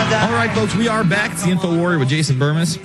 All right, folks, we are back. It's the Infowarrior with Jason Bermas.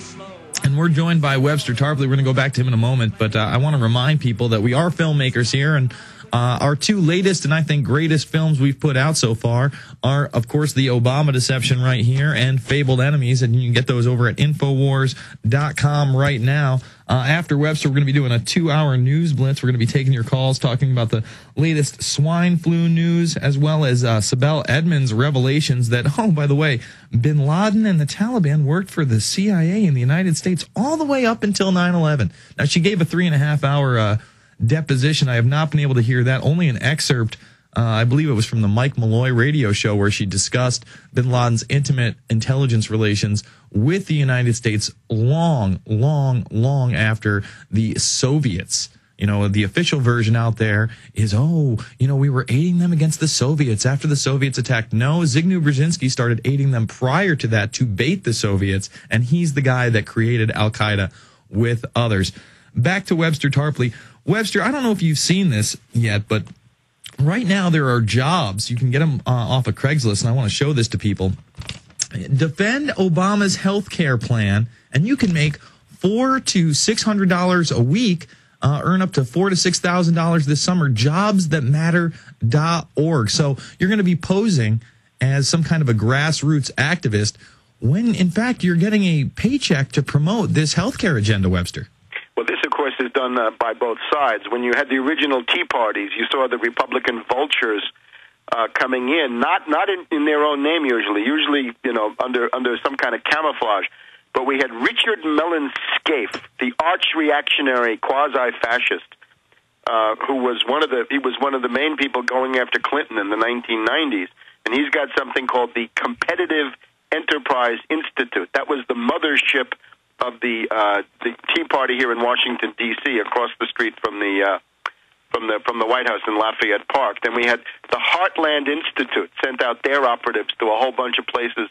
And we're joined by Webster Tarpley. We're going to go back to him in a moment, but I want to remind people that we are filmmakers here, and our two latest and I think greatest films we've put out so far are, of course, The Obama Deception right here and Fabled Enemies, and you can get those over at Infowars.com right now. After Webster, we're going to be doing a 2-hour news blitz. We're going to be taking your calls, talking about the latest swine flu news, as well as Sibel Edmonds' revelations that, oh, by the way, bin Laden and the Taliban worked for the CIA in the United States all the way up until 9/11. Now, she gave a 3.5-hour deposition. I have not been able to hear that, only an excerpt. I believe it was from the Mike Malloy radio show where she discussed bin Laden's intimate intelligence relations with the United States long after the Soviets. You know, the official version out there is, we were aiding them against the Soviets after the Soviets attacked. No, Zbigniew Brzezinski started aiding them prior to that to bait the Soviets, and he's the guy that created Al-Qaeda with others. Back to Webster Tarpley. Webster, I don't know if you've seen this yet, but right now there are jobs. You can get them off of Craigslist, and I want to show this to people. Defend Obama's health care plan, and you can make $400 to $600 a week, earn up to $4,000 to $6,000 this summer. Jobsthatmatter.org. So you're going to be posing as some kind of a grassroots activist when, in fact, you're getting a paycheck to promote this health care agenda, Webster. Well, this, of course, is done by both sides. When you had the original Tea Parties, you saw the Republican vultures coming in, not in their own name usually, under some kind of camouflage. But we had Richard Mellon Scaife, the arch-reactionary quasi-fascist, who was one of the main people going after Clinton in the 1990s, and he's got something called the Competitive Enterprise Institute. That was the mothership of the Tea Party here in Washington D.C. across the street from the White House in Lafayette Park. Then we had the Heartland Institute sent out their operatives to a whole bunch of places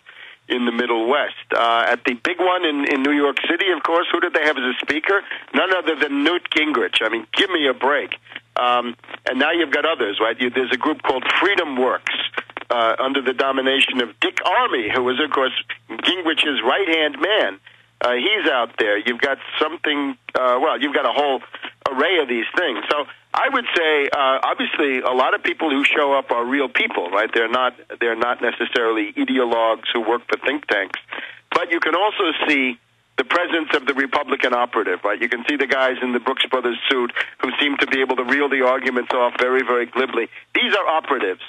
in the Middle West. At the big one in New York City, of course, who did they have as a speaker? None other than Newt Gingrich. I mean, give me a break. And now you've got others, right? There's a group called Freedom Works under the domination of Dick Armey, who was, of course, Gingrich's right-hand man. He's out there. You've got something, you've got a whole array of these things. So I would say, obviously, a lot of people who show up are real people, right? They're not necessarily ideologues who work for think tanks. But you can also see the presence of the Republican operative, right? You can see the guys in the Brooks Brothers suit who seem to be able to reel the arguments off very, very glibly. These are operatives.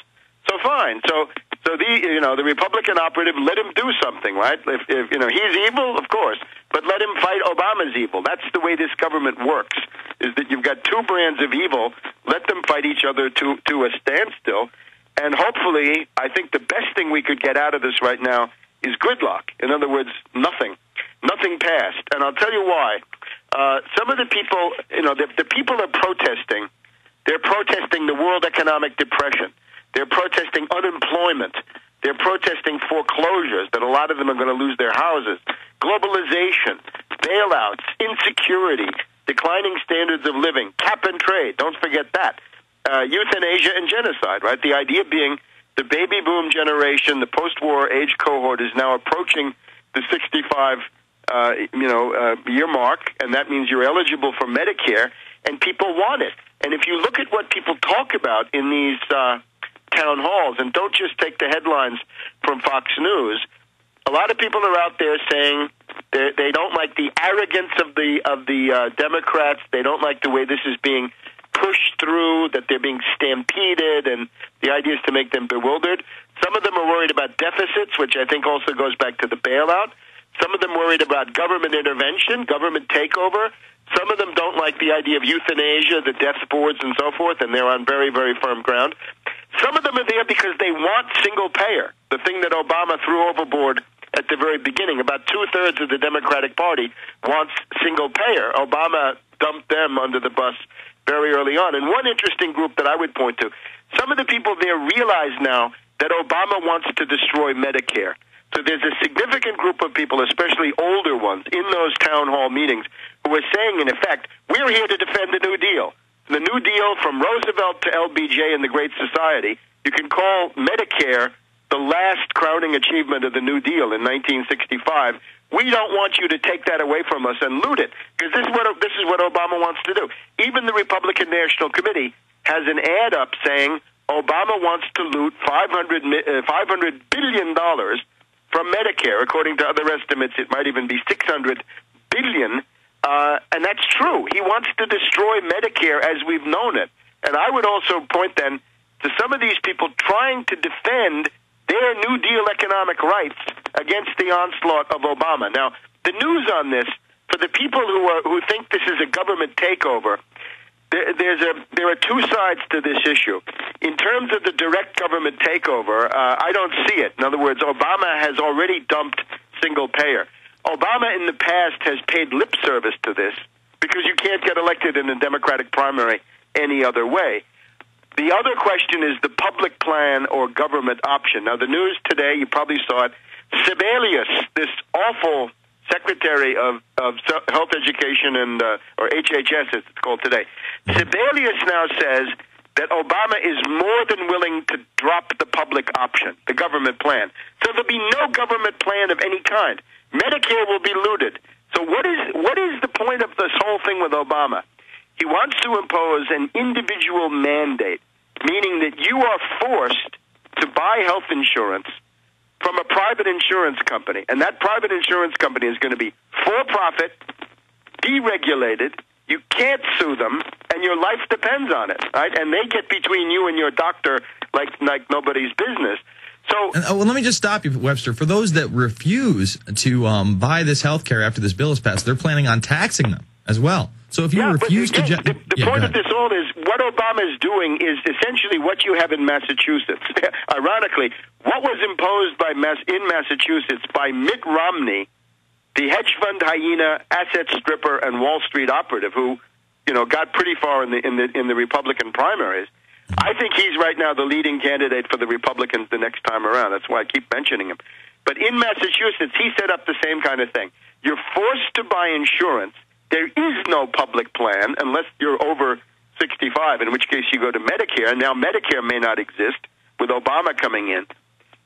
So fine. So the Republican operative, let him do something, right? If he's evil, of course, but let him fight Obama's evil. That's the way this government works, is that you've got two brands of evil, let them fight each other to a standstill, and hopefully, I think the best thing we could get out of this right now is gridlock. In other words, nothing passed. And I'll tell you why. Some of the people, the people are protesting. They're protesting the world economic depression. They're protesting unemployment. They're protesting foreclosures, that a lot of them are going to lose their houses. Globalization, bailouts, insecurity, declining standards of living, cap and trade, don't forget that. Euthanasia and genocide, right? The idea being the baby boom generation, the post-war age cohort is now approaching the 65 year mark, and that means you're eligible for Medicare, and people want it. And if you look at what people talk about in these town halls, and don't just take the headlines from Fox News, a lot of people are out there saying they don't like the arrogance of the Democrats. They don't like the way this is being pushed through, that they're being stampeded, and the idea is to make them bewildered. Some of them are worried about deficits, which I think also goes back to the bailout. Some of them worried about government intervention, government takeover. Some of them don't like the idea of euthanasia, the death boards, and so forth, and they're on very, very firm ground. Some of them are there because they want single payer, the thing that Obama threw overboard at the very beginning. About two-thirds of the Democratic Party wants single payer. Obama dumped them under the bus very early on. And one interesting group that I would point to, some of the people there realize now that Obama wants to destroy Medicare. So there's a significant group of people, especially older ones, in those town hall meetings who are saying, in effect, we're here to defend the New Deal. The New Deal from Roosevelt to LBJ and the Great Society, you can call Medicare the last crowning achievement of the New Deal in 1965. We don't want you to take that away from us and loot it, because this is what Obama wants to do. Even the Republican National Committee has an ad up saying Obama wants to loot $500 billion from Medicare. According to other estimates, it might even be $600 billion, and that's true. He wants to destroy Medicare as we've known it. And I would also point then to some of these people trying to defend their New Deal economic rights against the onslaught of Obama. Now, the news on this, for the people who think this is a government takeover, there are two sides to this issue. In terms of the direct government takeover, I don't see it. In other words, Obama has already dumped single payer. Obama in the past has paid lip service to this because you can't get elected in a Democratic primary any other way. The other question is the public plan or government option. Now, the news today, you probably saw it, Sebelius, this awful Secretary of Health Education and or HHS, as it's called today. Sebelius now says that Obama is more than willing to drop the public option, the government plan. So there'll be no government plan of any kind. Medicare will be looted. So what is the point of this whole thing with Obama? He wants to impose an individual mandate, meaning that you are forced to buy health insurance from a private insurance company, and that private insurance company is going to be for-profit, deregulated, you can't sue them, and your life depends on it, right? And they get between you and your doctor like nobody's business. So, well, let me just stop you, Webster. For those that refuse to buy this health care after this bill is passed, they're planning on taxing them as well. So if you refuse the point of this all is what Obama is doing is essentially what you have in Massachusetts. Ironically, what was imposed in Massachusetts by Mitt Romney, the hedge fund hyena, asset stripper, and Wall Street operative, who got pretty far in the Republican primaries. I think he's right now the leading candidate for the Republicans the next time around. That's why I keep mentioning him. But in Massachusetts, he set up the same kind of thing. You're forced to buy insurance. There is no public plan unless you're over 65, in which case you go to Medicare. And now Medicare may not exist with Obama coming in.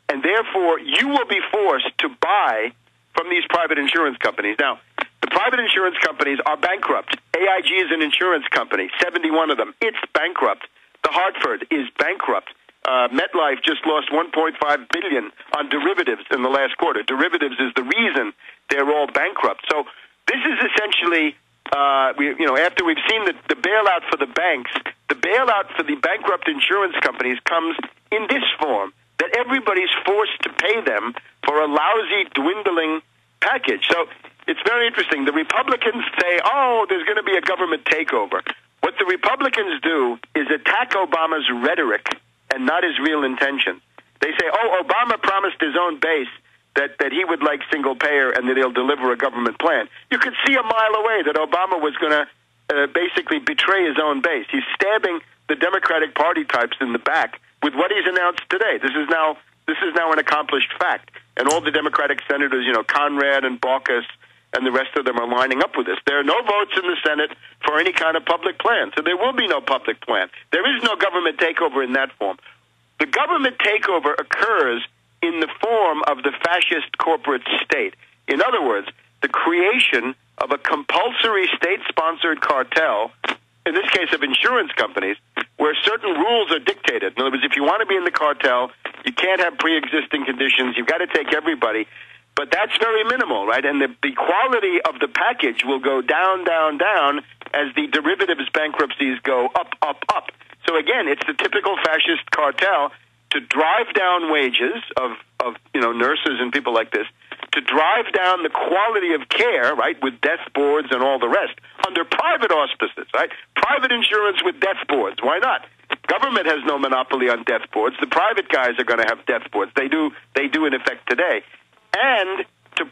And therefore, you will be forced to buy from these private insurance companies. Now, the private insurance companies are bankrupt. AIG is an insurance company, 71 of them. It's bankrupt. The Hartford is bankrupt. MetLife just lost $1.5 billion on derivatives in the last quarter. Derivatives is the reason they're all bankrupt. So this is essentially, after we've seen the bailout for the banks, the bailout for the bankrupt insurance companies comes in this form, that everybody's forced to pay them for a lousy, dwindling package. So it's very interesting. The Republicans say, there's going to be a government takeover. What the Republicans do is attack Obama's rhetoric and not his real intentions. They say, Obama promised his own base that he would like single payer and that he'll deliver a government plan. You could see a mile away that Obama was going to basically betray his own base. He's stabbing the Democratic Party types in the back with what he's announced today. This is now an accomplished fact. And all the Democratic senators, Conrad and Baucus and the rest of them are lining up with this. There are no votes in the Senate for any kind of public plan, so there will be no public plan. There is no government takeover in that form. The government takeover occurs in the form of the fascist corporate state. In other words, the creation of a compulsory state-sponsored cartel, in this case of insurance companies, where certain rules are dictated. In other words, if you want to be in the cartel, you can't have pre-existing conditions. You've got to take everybody. But that's very minimal, right? And the quality of the package will go down, down, down as the derivatives bankruptcies go up, up, up. So again, it's the typical fascist cartel to drive down wages of nurses and people like this, to drive down the quality of care, right, with death boards and all the rest, under private auspices, right? Private insurance with death boards. Why not? Government has no monopoly on death boards. The private guys are going to have death boards. They do in effect today. And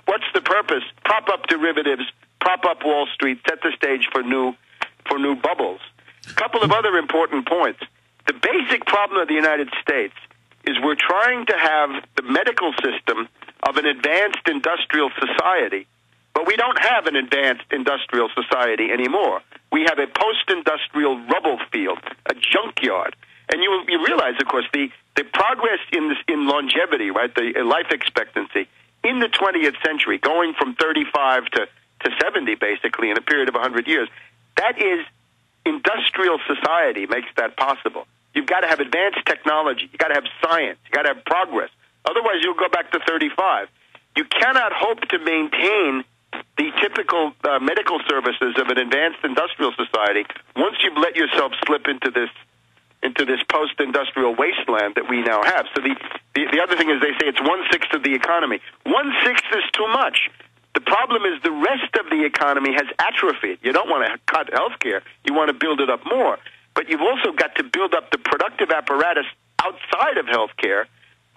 what's the purpose? Prop up derivatives, prop up Wall Street, set the stage for new bubbles. A couple of other important points. The basic problem of the United States is we're trying to have the medical system of an advanced industrial society, but we don't have an advanced industrial society anymore. We have a post-industrial rubble field, a junkyard. And you realize, of course, the The progress in longevity, right, the life expectancy in the 20th century, going from 35 to 70, basically, in a period of 100 years, that is industrial society makes that possible. You've got to have advanced technology. You've got to have science. You've got to have progress. Otherwise, you'll go back to 35. You cannot hope to maintain the typical medical services of an advanced industrial society once you've let yourself slip into this post-industrial wasteland that we now have. So the other thing is they say it's 1/6 of the economy. 1/6 is too much. The problem is the rest of the economy has atrophied. You don't want to cut healthcare. You want to build it up more. But you've also got to build up the productive apparatus outside of healthcare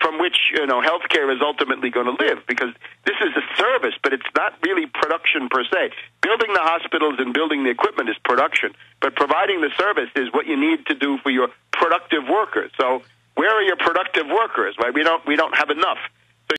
from which, healthcare is ultimately going to live, because this is a service, but it's not really production per se. Building the hospitals and building the equipment is production, but providing the service is what you need to do for your productive workers. So where are your productive workers? Right? We don't have enough.